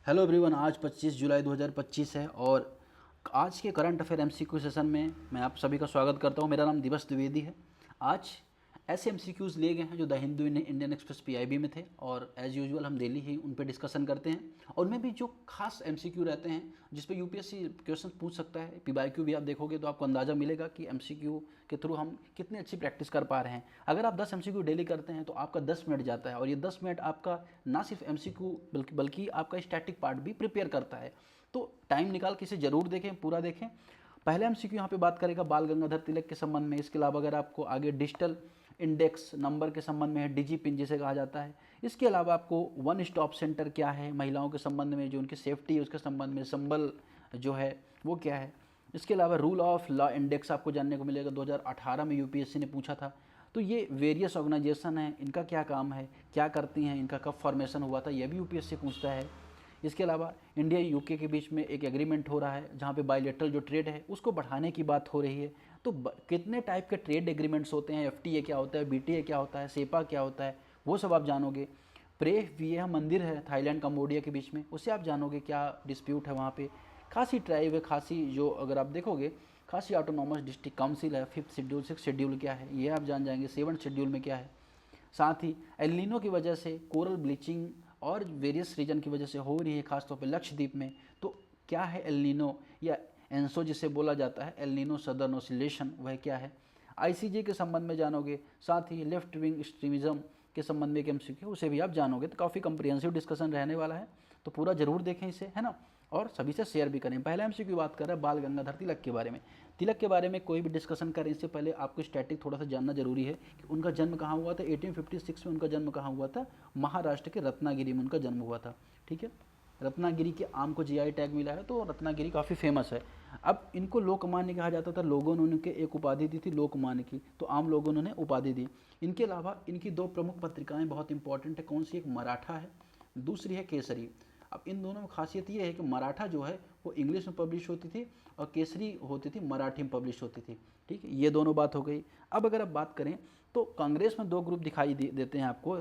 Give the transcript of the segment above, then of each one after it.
Hello everyone, आज 25 जुलाई 2025 है और आज के करंट अफेयर एमसीक्यू सेशन में मैं आप सभी का स्वागत करता हूं। मेरा नाम दिवस द्विवेदी है। आज ऐसे एमसीक्यूज़ लिए गए हैं जो the Hindu Indian express PIB में थे और एज़ यूजुअल हम डेली ही उन पे डिस्कशन करते हैं। और उनमें भी जो खास एमसीक्यू रहते हैं जिस पे यूपीएससी क्वेश्चन पूछ सकता है, पीवाईक्यू भी आप देखोगे तो आपको अंदाज़ा मिलेगा कि एमसीक्यू के थ्रू हम कितनी अच्छी प्रैक्टिस कर पा रहे हैं। अगर आप 10 एमसीक्यू डेली करते हैं तो आपका 10 मिनट जाता है और ये 10 मिनट आपका ना सिर्फ एमसीक्यू बल्कि आपका स्टैटिक पार्ट भी प्रिपेयर करता है। तो टाइम निकाल के इसे ज़रूर देखें, पूरा देखें। पहले एमसीक्यू यहाँ पे बात करेगा बाल गंगाधर तिलक के संबंध में। इसके अलावा अगर आपको आगे डिजिटल इंडेक्स नंबर के संबंध में है, डीजी पिन जिसे कहा जाता है। इसके अलावा आपको वन स्टॉप सेंटर क्या है, महिलाओं के संबंध में जो उनकी सेफ्टी है उसके संबंध में संबल जो है वो क्या है। इसके अलावा रूल ऑफ लॉ इंडेक्स आपको जानने को मिलेगा, 2018 में यूपीएससी ने पूछा था। तो ये वेरियस ऑर्गेनाइजेशन है, इनका क्या काम है, क्या करती हैं, इनका कब फॉर्मेशन हुआ था, यह भी यूपीएससी पूछता है। इसके अलावा इंडिया यूके के बीच में एक एग्रीमेंट हो रहा है जहाँ पे बायलैटरल जो ट्रेड है उसको बढ़ाने की बात हो रही है। तो कितने टाइप के ट्रेड एग्रीमेंट्स होते हैं, एफटीए क्या होता है, बीटीए क्या होता है, सेपा क्या होता है, वो सब आप जानोगे। प्रे वियह मंदिर है थाईलैंड कंबोडिया के बीच में, उससे आप जानोगे क्या डिस्प्यूट है वहाँ पे। खासी ट्राइब है, खासी जो अगर आप देखोगे खासी ऑटोनॉमस डिस्ट्रिक्ट काउंसिल है, 5th शेड्यूल 6th शेड्यूल क्या है ये आप जान जाएंगे, 7th शेड्यूल में क्या है। साथ ही एलिनो की वजह से कोरल ब्लीचिंग और वेरियस रीजन की वजह से हो रही है, खासतौर पे लक्षद्वीप में। तो क्या है एलिनो या एंसो जिसे बोला जाता है, एलिनो सदर्न ऑसिलेशन, वह क्या है। आईसीजे के संबंध में जानोगे। साथ ही लेफ्ट विंग एक्सट्रीमिज्म के संबंध में एक एमसीक्यू उसे भी आप जानोगे। तो काफ़ी कंप्रिहेंसिव डिस्कशन रहने वाला है, तो पूरा जरूर देखें इसे, है ना। और सभी से शेयर भी करें। पहला एमसीक्यू बात कर रहा है बाल गंगाधर तिलक के बारे में। तिलक के बारे में कोई भी डिस्कशन करें इससे पहले आपको स्टैटिक थोड़ा सा जानना जरूरी है कि उनका जन्म कहाँ हुआ था। 1856 में उनका जन्म कहाँ हुआ था, महाराष्ट्र के रत्नागिरी में उनका जन्म हुआ था। ठीक है, रत्नागिरी के आम को जीआई टैग मिला है, तो रत्नागिरी काफ़ी फेमस है। अब इनको लोकमान्य कहा जाता था, लोगों ने उनके एक उपाधि दी थी लोकमान्य की, तो आम लोगों ने उपाधि दी। इनके अलावा इनकी दो प्रमुख पत्रिकाएं बहुत इंपॉर्टेंट है। कौन सी, एक मराठा है, दूसरी है केसरी। अब इन दोनों में खासियत ये है कि मराठा जो है वो इंग्लिश में पब्लिश होती थी और केसरी होती थी मराठी में पब्लिश होती थी। ठीक है, ये दोनों बात हो गई। अब अगर आप बात करें तो कांग्रेस में दो ग्रुप दिखाई देते हैं आपको,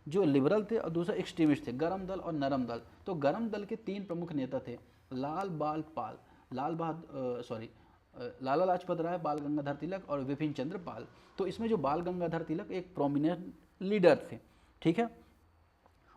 जो लिबरल थे और दूसरा एक्सट्रीमिस्ट थे, गरम दल और नरम दल। तो गरम दल के तीन प्रमुख नेता थे, लाल बाल पाल, लाला लाजपत राय, बाल गंगाधर तिलक और विपिन चंद्र पाल। तो इसमें जो बाल गंगाधर तिलक एक प्रोमिनेंट लीडर थे। ठीक है,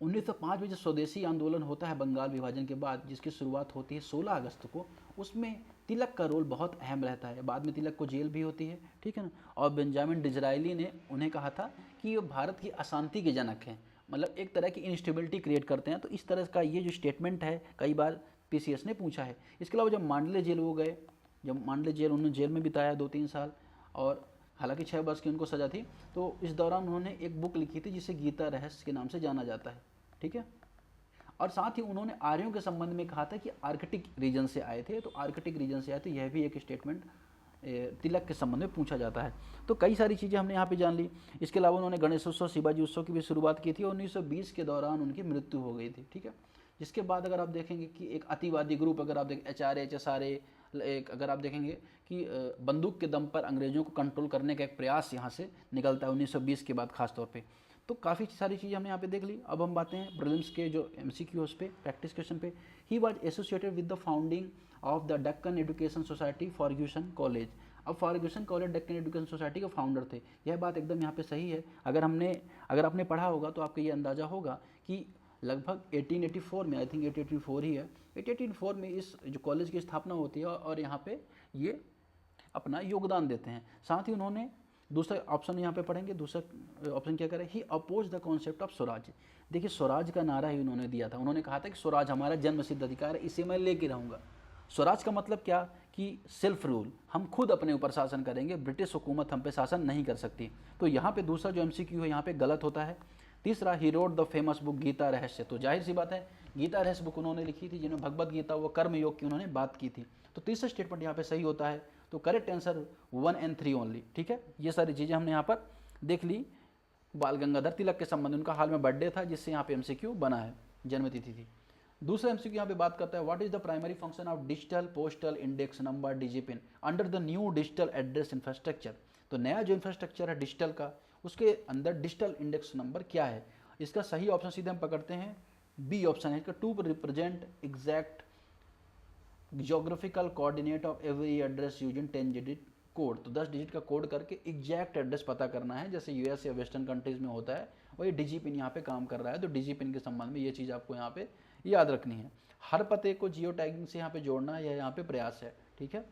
1905 में जो स्वदेशी आंदोलन होता है बंगाल विभाजन के बाद, जिसकी शुरुआत होती है 16 अगस्त को, उसमें तिलक का रोल बहुत अहम रहता है। बाद में तिलक को जेल भी होती है, ठीक है ना। और बेंजामिन डिज़रायली ने उन्हें कहा था कि ये भारत की अशांति के जनक हैं, मतलब एक तरह की इंस्टेबिलिटी क्रिएट करते हैं। तो इस तरह का ये जो स्टेटमेंट है कई बार पीसीएस ने पूछा है। इसके अलावा जब मांडले जेल वो गए, जब मांडले जेल, उन्होंने जेल में बिताया 2-3 साल, और हालांकि 6 वर्ष की उनको सज़ा थी। तो इस दौरान उन्होंने एक बुक लिखी थी जिसे गीता रहस्य के नाम से जाना जाता है। ठीक है, और साथ ही उन्होंने आर्यों के संबंध में कहा था कि आर्कटिक रीजन से आए थे, तो आर्कटिक रीजन से आए थे, यह भी एक स्टेटमेंट तिलक के संबंध में पूछा जाता है। तो कई सारी चीज़ें हमने यहाँ पे जान ली। इसके अलावा उन्होंने गणेशोत्सव, शिवाजी उत्सव की भी शुरुआत की थी और 1920 के दौरान उनकी मृत्यु हो गई थी। ठीक है, जिसके बाद अगर आप देखेंगे कि एक अतिवादी ग्रुप, अगर आप देखें HRA, एक अगर आप देखेंगे कि बंदूक के दम पर अंग्रेजों को कंट्रोल करने का एक प्रयास यहाँ से निकलता है 1920 के बाद खासतौर पे। तो काफ़ी सारी चीज़ें हमने यहाँ पे देख ली। अब हम बातें हैं प्रीलिम्स के जो MCQ उस पे, प्रैक्टिस क्वेश्चन पे। He was associated with the founding of the Deccan education society, Fergusson college. अब Fergusson college Deccan education society के फाउंडर थे, यह बात एकदम यहाँ पे सही है। अगर आपने पढ़ा होगा तो आपको ये अंदाज़ा होगा कि लगभग 1884 में, आई थिंक 1884 ही है, 1884 में इस जो कॉलेज की स्थापना होती है और यहाँ पे ये अपना योगदान देते हैं। साथ ही उन्होंने दूसरा ऑप्शन यहाँ पे पढ़ेंगे, दूसरा ऑप्शन क्या करें, he oppose the concept of Swaraj. देखिए स्वराज का नारा ही उन्होंने दिया था। उन्होंने कहा था कि स्वराज हमारा जन्म सिद्ध अधिकार है, इसे मैं लेके रहूँगा। स्वराज का मतलब क्या कि सेल्फ रूल, हम खुद अपने ऊपर शासन करेंगे, ब्रिटिश हुकूमत हम पे शासन नहीं कर सकती। तो यहाँ पे दूसरा जो MCQ है यहाँ पे गलत होता है। तीसरा, he wrote the famous book Gita Rahasya. तो जाहिर सी बात है गीता रहस्य बुक उन्होंने लिखी थी, जिन्होंने भगवत गीता व कर्म योग की उन्होंने बात की थी। तो तीसरा स्टेटमेंट यहाँ पे सही होता है। तो करेक्ट आंसर 1 और 3 ओनली। ठीक है, ये सारी चीज़ें हमने यहाँ पर देख ली। बाल गंगाधर तिलक के संबंध में, उनका हाल में बर्थडे था जिससे यहाँ पे MCQ बना है, जन्मतिथि थी। दूसरा MCQ यहाँ पे बात करता है, what is the primary function of digital postal index number DG pin under the new digital address infrastructure. तो नया जो इंफ्रास्ट्रक्चर है डिजिटल का, उसके अंदर डिजिटल इंडेक्स नंबर क्या है। इसका सही ऑप्शन सीधे हम पकड़ते हैं बी ऑप्शन है इसका, to represent exact geographical coordinate of every address using 10 digit code. तो 10 डिजिट का कोड करके एग्जैक्ट एड्रेस पता करना है, जैसे यूएस या वेस्टर्न कंट्रीज में होता है, वही डिजिपिन यहाँ पे काम कर रहा है। तो डिजिपिन के संबंध में ये चीज़ आपको यहाँ पे याद रखनी है। हर पते को जियो टैगिंग से यहाँ पे जोड़ना यह यहाँ पे प्रयास है, ठीक है।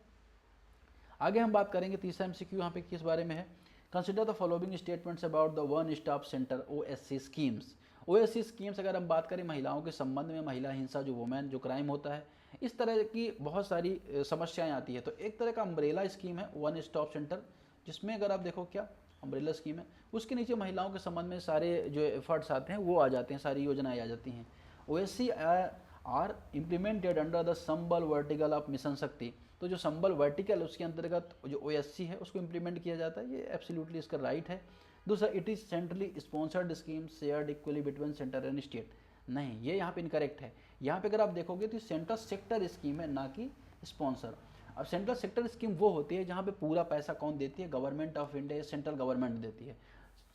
आगे हम बात करेंगे, तीसरा एमसीक्यू यहाँ पे किस बारे में है, consider the following statements about the one stop centre OSC schemes. OSC schemes अगर हम बात करें महिलाओं के संबंध में, महिला हिंसा जो वुमेन जो क्राइम होता है, इस तरह की बहुत सारी समस्याएं आती है। तो एक तरह का अम्ब्रेला स्कीम है वन स्टॉप सेंटर, जिसमें अगर आप देखो क्या अम्ब्रेला स्कीम है, उसके नीचे महिलाओं के संबंध में सारे जो एफर्ट्स आते हैं वो आ जाते हैं, सारी योजनाएं आ जाती हैं। OSC are implemented under the Sambal vertical of mission Shakti. तो जो संबल वर्टिकल उसके अंतर्गत जो ओएससी है उसको इम्प्लीमेंट किया जाता है, ये एब्सोल्युटली इसका राइट है। दूसरा, it is centrally sponsored scheme shared equally between centre and state. नहीं, ये यहाँ पे इनकरेक्ट है। यहाँ पे अगर आप देखोगे तो सेंट्रल सेक्टर स्कीम है, ना कि स्पॉन्सर। अब सेंट्रल सेक्टर स्कीम वो होती है जहाँ पे पूरा पैसा कौन देती है, गवर्नमेंट ऑफ इंडिया या सेंट्रल गवर्नमेंट देती है।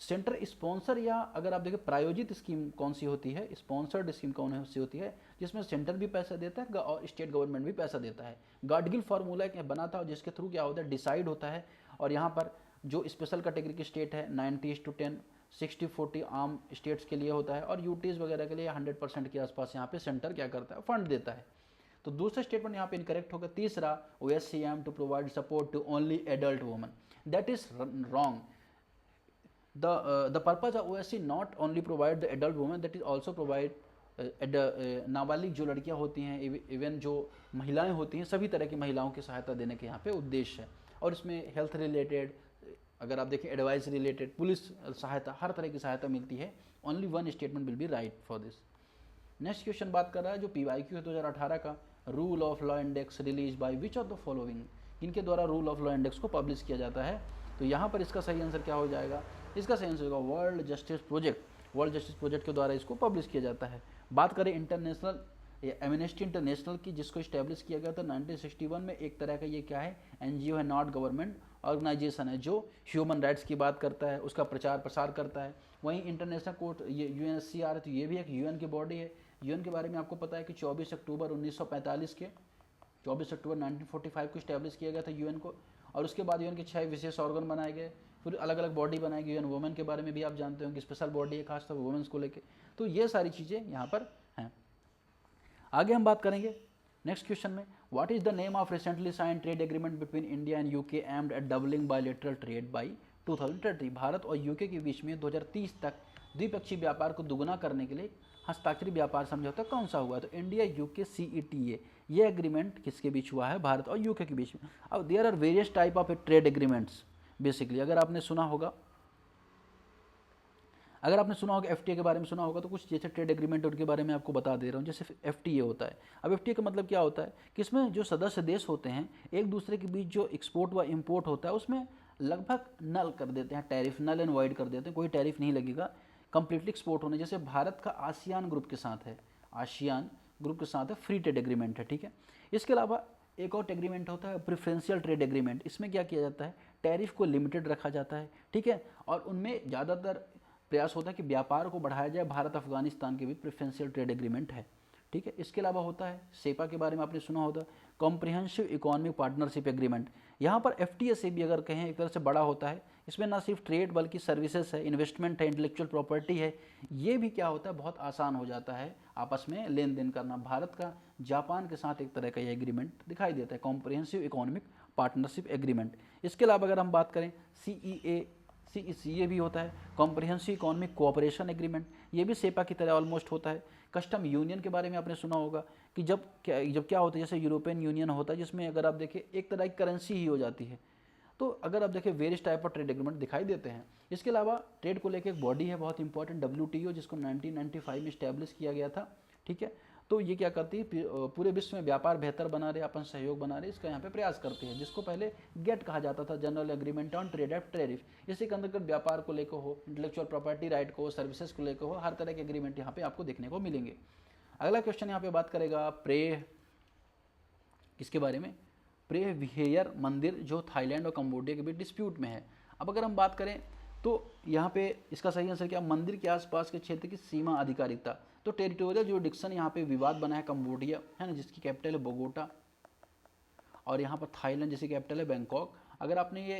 सेंटर स्पॉन्सर या अगर आप देखें प्रायोजित स्कीम कौन सी होती है, स्पॉन्सर्ड स्कीम कौन सी होती है, जिसमें सेंटर भी पैसा देता है और स्टेट गवर्नमेंट भी पैसा देता है। गाडगिल फार्मूला एक बना था जिसके थ्रू क्या होता है, डिसाइड होता है। और यहाँ पर जो स्पेशल कैटेगरी की स्टेट है 90:10 60-40 आम स्टेट्स के लिए होता है, और यूटीज वगैरह के लिए 100% के आसपास यहाँ पे सेंटर क्या करता है, फंड देता है। तो दूसरा स्टेटमेंट यहाँ पे इनकरेक्ट होगा। तीसरा, OSCM to provide support to only adult women, that is wrong. The purpose of OSC not only provide the adult women, that is also provide नाबालिग जो लड़कियां होती हैं, इवन जो महिलाएं होती हैं, सभी तरह की महिलाओं की सहायता देने के यहाँ पे उद्देश्य है। और इसमें हेल्थ रिलेटेड, अगर आप देखें एडवाइस रिलेटेड, पुलिस सहायता, हर तरह की सहायता मिलती है। Only one statement will be right for this. Next question बात कर रहा है जो PYQ है 2018 का, rule of law index release by which of the following, इनके द्वारा रूल ऑफ लॉ इंडेक्स को पब्लिश किया जाता है। तो यहाँ पर इसका सही आंसर क्या हो जाएगा, इसका सही आंसर होगा world justice project. World justice project के द्वारा इसको पब्लिश किया जाता है। बात करें इंटरनेशनल एमनेस्टी इंटरनेशनल की, जिसको इस्टेब्लिश किया गया था 1961 में, एक तरह का ये क्या है, एनजीओ है, नॉट गवर्नमेंट ऑर्गेनाइजेशन है, जो ह्यूमन राइट्स की बात करता है, उसका प्रचार प्रसार करता है। वहीं इंटरनेशनल कोर्ट ये UNSCR है, तो ये भी एक UN की बॉडी है। UN के बारे में आपको पता है कि 24 अक्टूबर 1945 के 24 अक्टूबर 1945 को इस्टेब्लिश किया गया था UN को। और उसके बाद UN के 6 विशेष ऑर्गन बनाए गए, फिर अलग अलग बॉडी बनाई गई। UN वुमेन के बारे में भी आप जानते होंगे, स्पेशल बॉडी है खासतौर पर वुमेन्स को लेके। तो ये सारी चीज़ें यहाँ पर हैं। आगे हम बात करेंगे नेक्स्ट क्वेश्चन में, what is the name of recently sign trade agreement between India and UK aimed at doubling bilateral trade by 2030। Bharat और UK के बीच में 2030 तक द्विपक्षीय व्यापार को दुगुना करने के लिए हस्ताक्षरित व्यापार समझौता कौन सा हुआ। तो इंडिया UK CETA, ये एग्रीमेंट किसके बीच हुआ है, भारत और UK के बीच में। अब there are various type of trade agreements basically, अगर आपने सुना होगा FTA के बारे में सुना होगा, तो कुछ जैसे ट्रेड एग्रीमेंट उनके बारे में आपको बता दे रहा हूँ। जैसे FTA होता है, अब FTA का मतलब क्या होता है कि इसमें जो सदस्य देश होते हैं एक दूसरे के बीच जो एक्सपोर्ट व इम्पोर्ट होता है उसमें लगभग नल कर देते हैं, टैरिफ नल एंड वाइड कर देते हैं, कोई टैरिफ नहीं लगेगा, कंप्लीटली एक्सपोर्ट होने। जैसे भारत का आसियान ग्रुप के साथ है, आसियान ग्रुप के साथ है फ्री ट्रेड एग्रीमेंट है, ठीक है। इसके अलावा एक और एग्रीमेंट होता है प्रेफरेंशियल ट्रेड एग्रीमेंट। इसमें क्या किया जाता है, टैरिफ को लिमिटेड रखा जाता है, ठीक है, और उनमें ज़्यादातर प्रयास होता है कि व्यापार को बढ़ाया जाए। भारत अफगानिस्तान के भी प्रेफरेंशियल ट्रेड एग्रीमेंट है, ठीक है। इसके अलावा होता है सेपा के बारे में आपने सुना होगा, कॉम्प्रिहेंसिव इकोनॉमिक पार्टनरशिप एग्रीमेंट। यहाँ पर FTA से भी अगर कहें एक तरह से बड़ा होता है। इसमें ना सिर्फ ट्रेड बल्कि सर्विसेज है, इन्वेस्टमेंट है, इंटेलेक्चुअल प्रॉपर्टी है, ये भी क्या होता है बहुत आसान हो जाता है आपस में लेन देन करना। भारत का जापान के साथ एक तरह का ये एग्रीमेंट दिखाई देता है, कॉम्प्रिहेंसिव इकोनॉमिक पार्टनरशिप एग्रीमेंट। इसके अलावा अगर हम बात करें CECA भी होता है, कॉम्प्रिहेंसिव इकोनॉमिक कोऑपरेशन एग्रीमेंट, ये भी सेपा की तरह ऑलमोस्ट होता है। कस्टम यूनियन के बारे में आपने सुना होगा कि जब क्या होता है, जैसे यूरोपियन यूनियन होता है जिसमें अगर आप देखें एक तरह की करेंसी ही हो जाती है। तो अगर आप देखें various type of trade agreement दिखाई देते हैं। इसके अलावा ट्रेड को लेकर एक बॉडी है बहुत इंपॉर्टेंट, WTO, जिसको 1995 में इस्टेब्लिश किया गया था, ठीक है। तो ये क्या करती है, पूरे विश्व में व्यापार बेहतर बना रहे, अपन सहयोग बना रहे, इसका यहाँ पे प्रयास करती है, जिसको पहले गेट कहा जाता था, general agreement on trade at tariff. इसी के अंतर्गत व्यापार को लेकर हो, इंटेलेक्चुअल प्रॉपर्टी राइट को, सर्विसेज को लेकर हो, हर तरह के एग्रीमेंट यहाँ पे आपको देखने को मिलेंगे। अगला क्वेश्चन यहाँ पे बात करेगा प्रेह, किसके बारे में, प्रेह विहेयर मंदिर जो थाईलैंड और कंबोडिया के बीच डिस्प्यूट में है। अब अगर हम बात करें तो यहाँ पे इसका सही आंसर क्या, मंदिर के आसपास के क्षेत्र की सीमा आधिकारिकता। तो टेरिटोरियल जुरिडिक्शन यहाँ पे विवाद बना है कंबोडिया, है ना, जिसकी कैपिटल है बोगोटा, और यहाँ पर थाईलैंड जिसकी कैपिटल है बैंकॉक। अगर आपने ये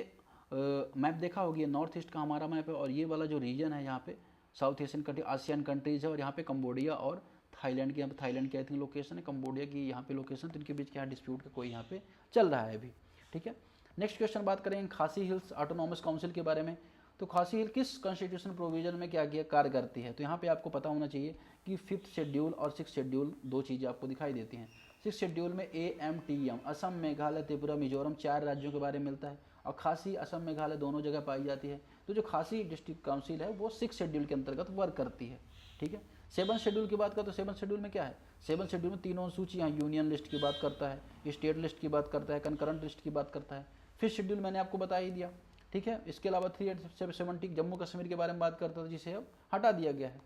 मैप देखा होगा, ये नॉर्थ ईस्ट का हमारा मैप है, और ये वाला जो रीजन है यहाँ पे south Asian country, ASEAN countries है, और यहाँ पे कंबोडिया और थाईलैंड की, यहाँ पे थाईलैंड की आई थिंक लोकेशन है, कंबोडिया की यहाँ पे लोकेशन, तो इनके बीच क्या डिस्प्यूट का कोई यहाँ पे चल रहा है अभी, ठीक है। नेक्स्ट क्वेश्चन बात करेंगे खासी हिल्स ऑटोनॉमस काउंसिल के बारे में। तो खासी हिल किस कॉन्स्टिट्यूशन प्रोविजन में क्या किया कार्य करती है, तो यहाँ पे आपको पता होना चाहिए कि 5th शेड्यूल और 6th शेड्यूल दो चीज़ें आपको दिखाई देती हैं। 6th शेड्यूल में AMTM असम, मेघालय, त्रिपुरा, मिजोरम 4 राज्यों के बारे में मिलता है, और खासी असम मेघालय दोनों जगह पाई जाती है। तो जो खासी डिस्ट्रिक्ट काउंसिल है वो 6th शेड्यूल के अंतर्गत वर्क करती है, ठीक है। 7th शेड्यूल की बात करें तो 7th शेड्यूल में क्या है, 7th शेड्यूल में 3 अनुसूचियाँ, यूनियन लिस्ट की बात करता है, स्टेट लिस्ट की बात करता है, कंकरेंट लिस्ट की बात करता है। 5th शेड्यूल मैंने आपको बता ही दिया, ठीक है। इसके अलावा 370 जम्मू कश्मीर के बारे में बात करता था, जिसे अब हटा दिया गया है।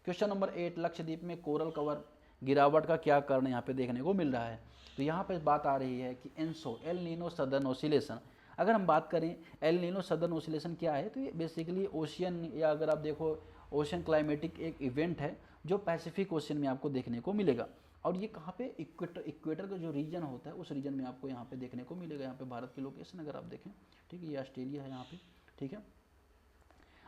क्वेश्चन नंबर 8, लक्षद्वीप में कोरल कवर गिरावट का क्या कारण यहाँ पे देखने को मिल रहा है। तो यहाँ पे बात आ रही है कि ENSO, El Nino southern oscillation. अगर हम बात करें एल नीनो सदर्न ओसिलेशन क्या है, तो ये बेसिकली ओशियन, या अगर आप देखो ओशन क्लाइमेटिक एक इवेंट है जो पैसिफिक ओशन में आपको देखने को मिलेगा, और ये कहाँ पे इक्वेटर का जो रीजन होता है उस रीजन में आपको यहाँ पे देखने को मिलेगा। यहाँ पे भारत की लोकेशन अगर आप देखें, ठीक है, ये ऑस्ट्रेलिया है यहाँ पे, ठीक है।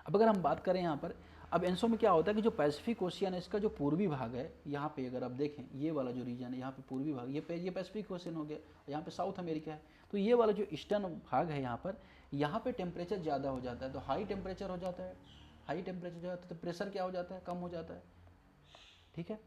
अब अगर हम बात करें यहाँ पर, अब एनसो में क्या होता है कि जो पैसिफिक ओशियन है इसका जो पूर्वी भाग है, यहाँ पे अगर आप देखें ये वाला जो रीजन है, यहाँ पे पूर्वी भाग, ये पैसिफिक ओशियन हो गया, यहाँ पे साउथ अमेरिका है। तो ये वाला जो ईस्टर्न भाग है यहाँ पे टेम्परेचर ज़्यादा हो जाता है, तो हाई टेम्परेचर हो जाता है, हाई टेम्परेचर जो है तो प्रेशर क्या हो जाता है, कम हो जाता है, ठीक है।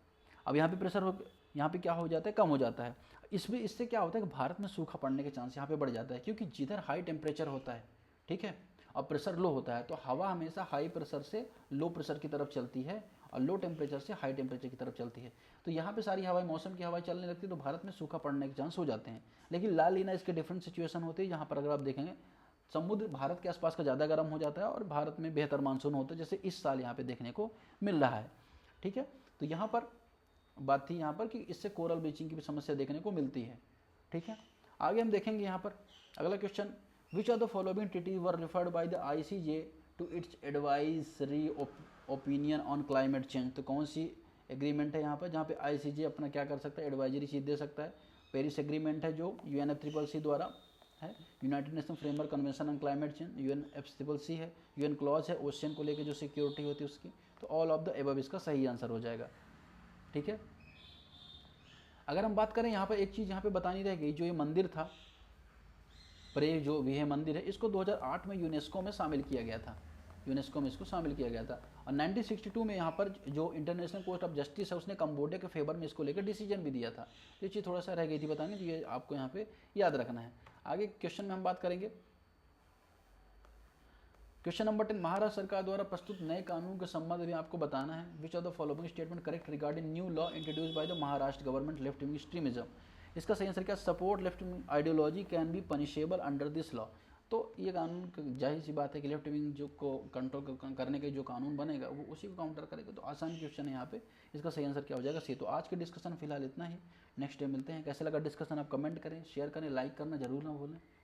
अब यहाँ पे प्रेशर हो, यहाँ पे क्या हो जाता है, कम हो जाता है। इससे क्या होता है कि भारत में सूखा पड़ने के चांस यहाँ पे बढ़ जाता है, क्योंकि जिधर हाई टेम्परेचर होता है, ठीक है, और प्रेशर लो होता है, तो हवा हमेशा हाई प्रेशर से लो प्रेशर की तरफ चलती है, और लो टेम्परेचर से हाई टेम्परेचर की तरफ चलती है। तो यहाँ पे सारी हवाएं, मौसम की हवाएं चलने लगती है, तो भारत में सूखा पड़ने के चांस हो जाते हैं। लेकिन ला लीना इसके डिफरेंट सिचुएशन होती है, जहाँ पर अगर आप देखेंगे समुद्र भारत के आसपास का ज़्यादा गर्म हो जाता है, और भारत में बेहतर मानसून होता है, जैसे इस साल यहाँ पे देखने को मिल रहा है, ठीक है। तो यहाँ पर बात थी यहाँ पर कि इससे कोरल ब्लीचिंग की भी समस्या देखने को मिलती है, ठीक है। आगे हम देखेंगे यहाँ पर अगला question, which are the following treaty were referred by the ICJ to its advisory opinion on climate change. तो कौन सी एग्रीमेंट है यहाँ पर जहाँ पे ICJ अपना क्या कर सकता है, एडवाइजरी चीज दे सकता है। पेरिस एग्रीमेंट है जो UNFCCC द्वारा है, United nation framework convention on climate change UNFCCC है, UN क्लॉज है ओशियन को लेकर जो सिक्योरिटी होती है उसकी। तो ऑल ऑफ द एबव इसका सही आंसर हो जाएगा, ठीक है। अगर हम बात करें यहाँ पर एक चीज़ यहाँ पे बतानी रह गई, जो ये मंदिर था प्रे जो विहे मंदिर है, इसको 2008 में यूनेस्को में शामिल किया गया था, यूनेस्को में इसको शामिल किया गया था। और 1962 में यहाँ पर जो इंटरनेशनल कोर्ट ऑफ जस्टिस है उसने कंबोडिया के फेवर में इसको लेकर डिसीजन भी दिया था। ये चीज़ थोड़ा सा रह गई थी बताने, तो ये आपको यहाँ पे याद रखना है। आगे क्वेश्चन में हम बात करेंगे, क्वेश्चन नंबर 10, महाराष्ट्र सरकार द्वारा प्रस्तुत नए कानून के संबंध में आपको बताना है, which of the following statement correct regarding new law introduce by the Maharashtra government left wing extremism. इसका सही आंसर क्या, support left wing ideology can be punishable under this law. तो ये कानून जाहिर सी बात है कि लेफ्ट विंग जो को कंट्रोल करने के जो कानून बनेगा वो उसी को काउंटर करेगा। तो आसान क्वेश्चन है यहाँ पे, इसका सही आंसर क्या हो जाएगा, सी। तो आज के डिस्कशन फिलहाल इतना ही, नेक्स्ट डे मिलते हैं। कैसे लगा डिस्कशन आप कमेंट करें, शेयर करें, लाइक करना जरूर ना भूलें।